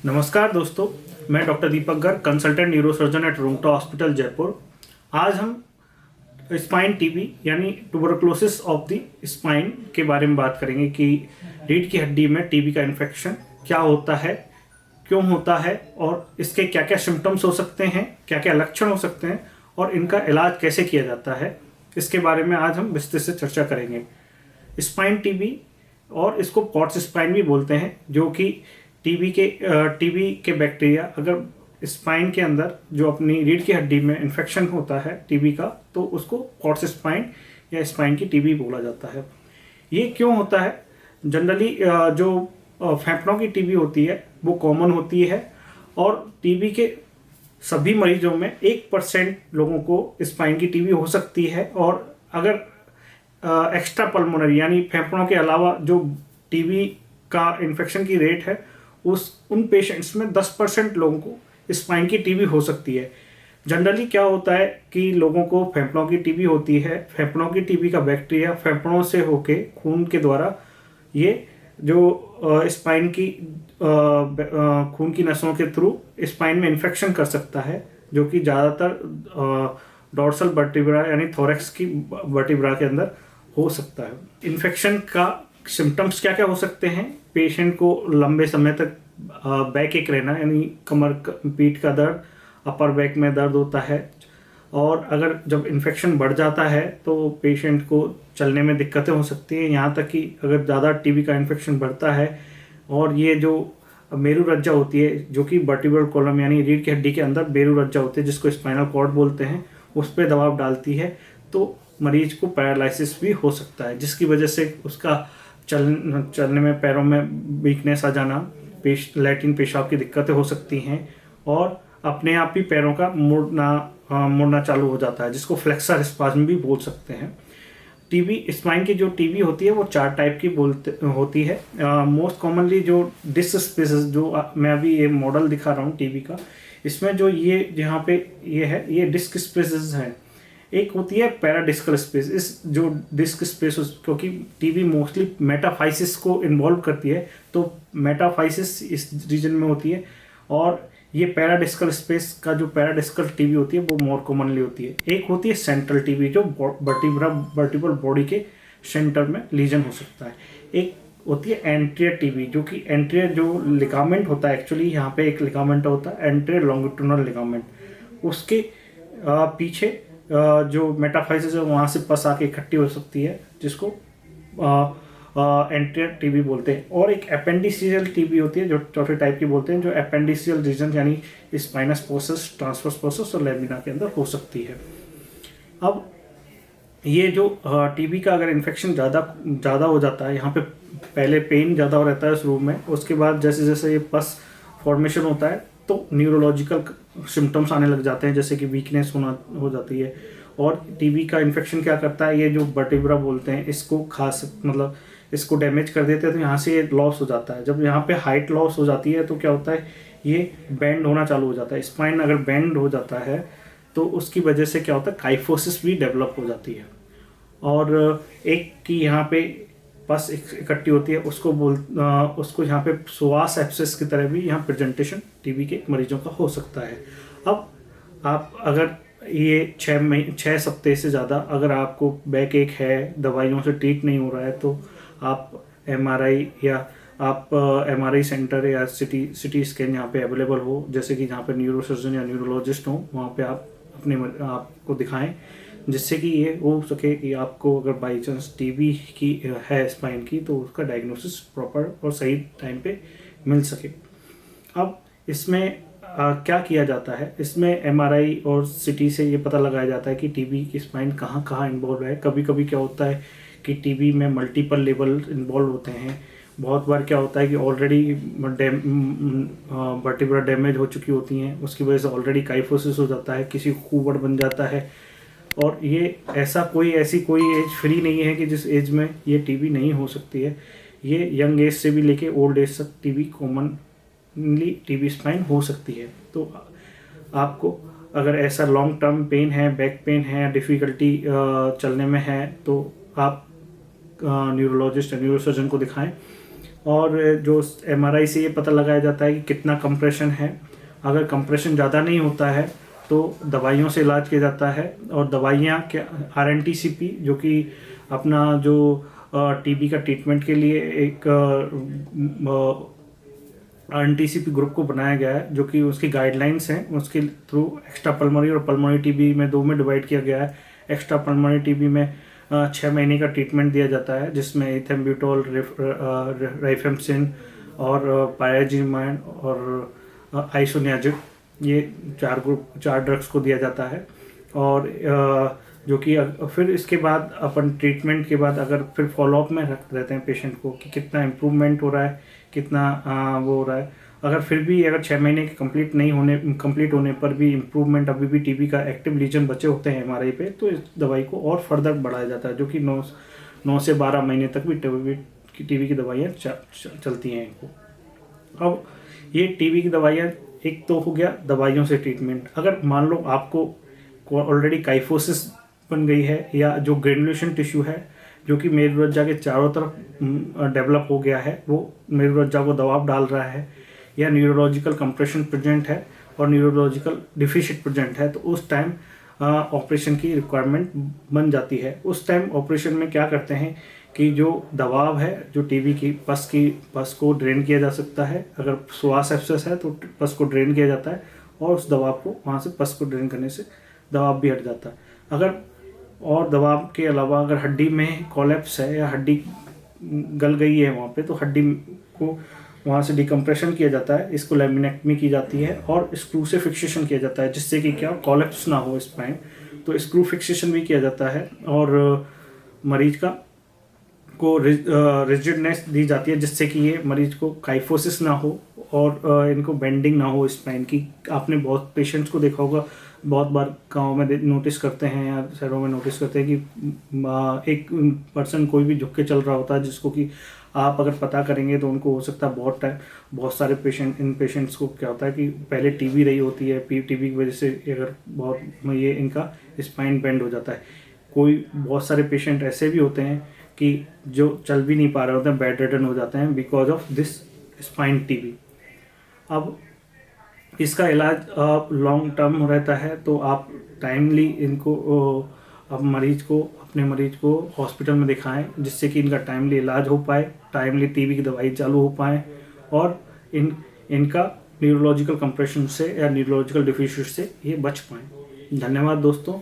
नमस्कार दोस्तों, मैं doctor Deepak Garg, consultant neurosurgeon at Rongta hospital Jaipur. आज हम स्पाइन टीबी यानी ट्यूबरकुलोसिस ऑफ द स्पाइन के बारे में बात करेंगे कि रीढ़ की हड्डी में टीबी का इन्फेक्शन क्या होता है, क्यों होता है और इसके क्या क्या सिम्टम्स हो सकते हैं, क्या क्या लक्षण हो सकते हैं और इनका इलाज कैसे किया जाता है। इसके बारे में आज हम विस्तृत से चर्चा करेंगे। स्पाइन टीबी और इसको पॉट्स स्पाइन भी बोलते हैं, जो कि टीबी के बैक्टीरिया अगर स्पाइन के अंदर जो अपनी रीढ़ की हड्डी में इन्फेक्शन होता है टीबी का, तो उसको पॉट्स स्पाइन या स्पाइन की टीबी बोला जाता है। ये क्यों होता है? जनरली जो फेफड़ों की टीबी होती है वो कॉमन होती है और टीबी के सभी मरीजों में 1% लोगों को स्पाइन की टीबी हो सकती है। और अगर एक्स्ट्रा पल्मोनरी यानी फेफड़ों के अलावा जो टीबी का इन्फेक्शन की रेट है उन पेशेंट्स में 10% लोगों को स्पाइन की टीबी हो सकती है। जनरली क्या होता है कि लोगों को फेफड़ों की टीबी होती है। फेफड़ों की टीबी का बैक्टीरिया फेफड़ों से होके खून के द्वारा ये जो स्पाइन की खून की नसों के थ्रू स्पाइन में इन्फेक्शन कर सकता है, जो कि ज़्यादातर डोर्सल वर्टिब्रा यानी थोरैक्स की वर्टिब्रा के अंदर हो सकता है। इन्फेक्शन का सिम्टम्स क्या क्या हो सकते हैं? पेशेंट को लंबे समय तक बैक एक रहना यानी कमर पीठ का दर्द, अपर बैक में दर्द होता है। और अगर जब इन्फेक्शन बढ़ जाता है तो पेशेंट को चलने में दिक्कतें हो सकती हैं। यहाँ तक कि अगर ज़्यादा टीबी का इन्फेक्शन बढ़ता है और ये जो मेरु रज्जा होती है, जो कि वर्टिब्रल कॉलम यानी रीढ़ की हड्डी के अंदर मेरु रज्जा होती है, जिसको स्पाइनल कॉर्ड बोलते हैं, उस पर दबाव डालती है तो मरीज को पैरालिसिस भी हो सकता है, जिसकी वजह से उसका चलने में पैरों में वीकनेस आ जाना, लैट्रिन पेशाब की दिक्कतें हो सकती हैं और अपने आप ही पैरों का मुड़ना चालू हो जाता है, जिसको फ्लेक्सर स्पाज्म भी बोल सकते हैं। टीबी स्पाइन की जो टीबी होती है वो 4 टाइप की होती है। मोस्ट कॉमनली जो डिस्क स्पेसेस, जो मैं अभी ये मॉडल दिखा रहा हूँ टीबी का, इसमें जो ये यहाँ पे ये है, ये डिस्क स्पेसेस हैं। एक होती है पैराडिस्कल स्पेस। इस जो डिस्क स्पेस, क्योंकि टीबी मोस्टली मेटाफाइसिस को इन्वॉल्व करती है, तो मेटाफाइसिस इस रीजन में होती है। और ये पैराडिस्कल स्पेस का जो पैराडिस्कल टीबी होती है वो मोर कॉमनली होती है। एक होती है सेंट्रल टीबी, जो वर्टिब्रल बॉडी के सेंटर में लीजन हो सकता है। एक होती है एंटीरियर टीबी, जो कि एंटीरियर जो लिगामेंट होता है, एक्चुअली यहाँ पे एक लिगामेंट होता है एंटीरियर लॉन्गिट्यूडिनल लिगामेंट, उसके पीछे जो मेटाफाइसिस है वहाँ से पस आके इकट्ठी हो सकती है, जिसको एंटीरियर टीबी बोलते हैं। और एक एपेंडिसियल टीबी होती है, जो चौथे टाइप की बोलते हैं, जो एपेंडिसियल रीजन यानी स्पाइनस प्रोसेस, ट्रांसवर्स प्रोसेस और लैमिना के अंदर हो सकती है। अब ये जो टीबी का अगर इन्फेक्शन ज़्यादा हो जाता है, यहाँ पे पहले पेन ज़्यादा हो रहता है शुरू में, उसके बाद जैसे जैसे ये पस फॉर्मेशन होता है तो न्यूरोलॉजिकल सिम्टम्स आने लग जाते हैं, जैसे कि वीकनेस हो जाती है। और टीबी का इन्फेक्शन क्या करता है, ये जो वर्टिब्रा बोलते हैं, इसको इसको डैमेज कर देते हैं, तो यहाँ से ये लॉस हो जाता है। जब यहाँ पे हाइट लॉस हो जाती है तो क्या होता है, ये बेंड होना चालू हो जाता है। स्पाइन अगर बेंड हो जाता है तो उसकी वजह से क्या होता है, काइफोसिस भी डेवलप हो जाती है। और एक की यहाँ पे पस इकट्ठी होती है, उसको यहाँ पे सुआस एब्सेस की तरह भी यहाँ प्रेजेंटेशन टीबी के मरीजों का हो सकता है। अब आप अगर ये 6 सप्ताह से ज़्यादा अगर आपको बैक एक है, दवाइयों से ट्रीट नहीं हो रहा है, तो आप एमआरआई सेंटर या सिटी स्कैन यहाँ पे अवेलेबल हो, जैसे कि जहाँ पे न्यूरोसर्जन या न्यूरोलॉजिस्ट हो, वहाँ पे आप आपको दिखाएं, जिससे कि ये हो सके कि आपको अगर बाई चांस टीबी की है स्पाइन की, तो उसका डायग्नोसिस प्रॉपर और सही टाइम पे मिल सके। अब इसमें क्या किया जाता है, इसमें एमआरआई और सिटी से ये पता लगाया जाता है कि टीबी की स्पाइन कहाँ कहाँ इन्वॉल्व है। कभी कभी क्या होता है कि टीबी में मल्टीपल लेवल इन्वॉल्व होते हैं। बहुत बार क्या होता है कि ऑलरेडी वर्टिब्रा डैमेज हो चुकी होती हैं, उसकी वजह से ऑलरेडी काइफोसिस हो जाता है, किसी खूबड़ बन जाता है। और ये ऐसी कोई एज फ्री नहीं है कि जिस एज में ये टीबी नहीं हो सकती है। ये यंग एज से भी लेके ओल्ड एज तक कॉमनली टीबी स्पाइन हो सकती है। तो आपको अगर ऐसा लॉन्ग टर्म पेन है, बैक पेन है, डिफ़िकल्टी चलने में है, तो आप न्यूरोलॉजिस्ट या न्यूरोसर्जन को दिखाएं। और जो MRI से ये पता लगाया जाता है कि कितना कंप्रेशन है। अगर कंप्रेशन ज़्यादा नहीं होता है तो दवाइयों से इलाज किया जाता है। और दवाइयाँ क्या, RNTCP जो कि अपना जो TB का ट्रीटमेंट के लिए एक RNTCP ग्रुप को बनाया गया है, जो कि उसकी गाइडलाइंस हैं, उसके थ्रू एक्स्ट्रा पल्मोनरी और पल्मोनरी TB में दो में डिवाइड किया गया है। एक्स्ट्रा पल्मोनरी TB में 6 महीने का ट्रीटमेंट दिया जाता है, जिसमें इथेम्ब्यूटोल, राइफेम्सिन और पायराजिमाइड और आइसोनियाजिड, ये 4 ड्रग्स को दिया जाता है। और जो कि फिर इसके बाद अपन ट्रीटमेंट के बाद अगर फिर फॉलोअप में रख रहते हैं पेशेंट को कि कितना इम्प्रूवमेंट हो रहा है, कितना वो हो रहा है। अगर फिर भी अगर 6 महीने के कंप्लीट होने पर भी इम्प्रूवमेंट, अभी भी TB का एक्टिव लीजन बचे होते हैं MRI पे, तो इस दवाई को और फर्दर बढ़ाया जाता है, जो कि 9 से 12 महीने तक भी TB की दवाइयाँ चलती हैं इनको। अब ये TB की दवाइयाँ, एक तो हो गया दवाइयों से ट्रीटमेंट। अगर मान लो आपको ऑलरेडी काइफोसिस बन गई है, या जो ग्रेनुलेशन टिश्यू है जो कि मेरुरज्जा के चारों तरफ डेवलप हो गया है, वो मेरुरज्जा को दबाव डाल रहा है, या न्यूरोलॉजिकल कंप्रेशन प्रेजेंट है और न्यूरोलॉजिकल डिफिशिट प्रेजेंट है, तो उस टाइम ऑपरेशन की रिक्वायरमेंट बन जाती है। उस टाइम ऑपरेशन में क्या करते हैं कि जो दबाव है, जो TB की पस को ड्रेन किया जा सकता है। अगर श्वास एब्सेस है तो पस को ड्रेन किया जाता है, और उस दबाव को वहाँ से पस को ड्रेन करने से दबाव भी हट जाता है। अगर और दबाव के अलावा अगर हड्डी में कोलैप्स है या हड्डी गल गई है वहाँ पे, तो हड्डी को वहाँ से डिकम्प्रेशन किया जाता है, इसको लैमिनेक्टमी की जाती है और स्क्रू से फिक्सेशन किया जाता है, जिससे कि क्या कोलैप्स ना हो स्पाइन, तो स्क्रू फिक्सेशन भी किया जाता है। और मरीज को रिजिडनेस दी जाती है, जिससे कि ये मरीज को काइफोसिस ना हो और इनको बेंडिंग ना हो स्पाइन की। आपने बहुत पेशेंट्स को देखा होगा, बहुत बार गाँव में नोटिस करते हैं या शहरों में नोटिस करते हैं कि एक पर्सन कोई भी झुक के चल रहा होता है, जिसको कि आप अगर पता करेंगे तो उनको हो सकता है बहुत सारे इन पेशेंट्स को क्या होता है कि पहले TB रही होती है, TB की वजह से अगर बहुत ये इनका स्पाइन बेंड हो जाता है। बहुत सारे पेशेंट ऐसे भी होते हैं कि जो चल भी नहीं पा रहे होते हैं, बेड रिडन हो जाते हैं because of this spine TB। अब इसका इलाज लॉन्ग टर्म रहता है, तो आप टाइमली इनको अपने मरीज को हॉस्पिटल में दिखाएं, जिससे कि इनका टाइमली इलाज हो पाए, टाइमली TB की दवाई चालू हो पाए, और इनका न्यूरोलॉजिकल कंप्रेशन से या न्यूरोलॉजिकल डिफिशिट से ये बच पाएँ। धन्यवाद दोस्तों।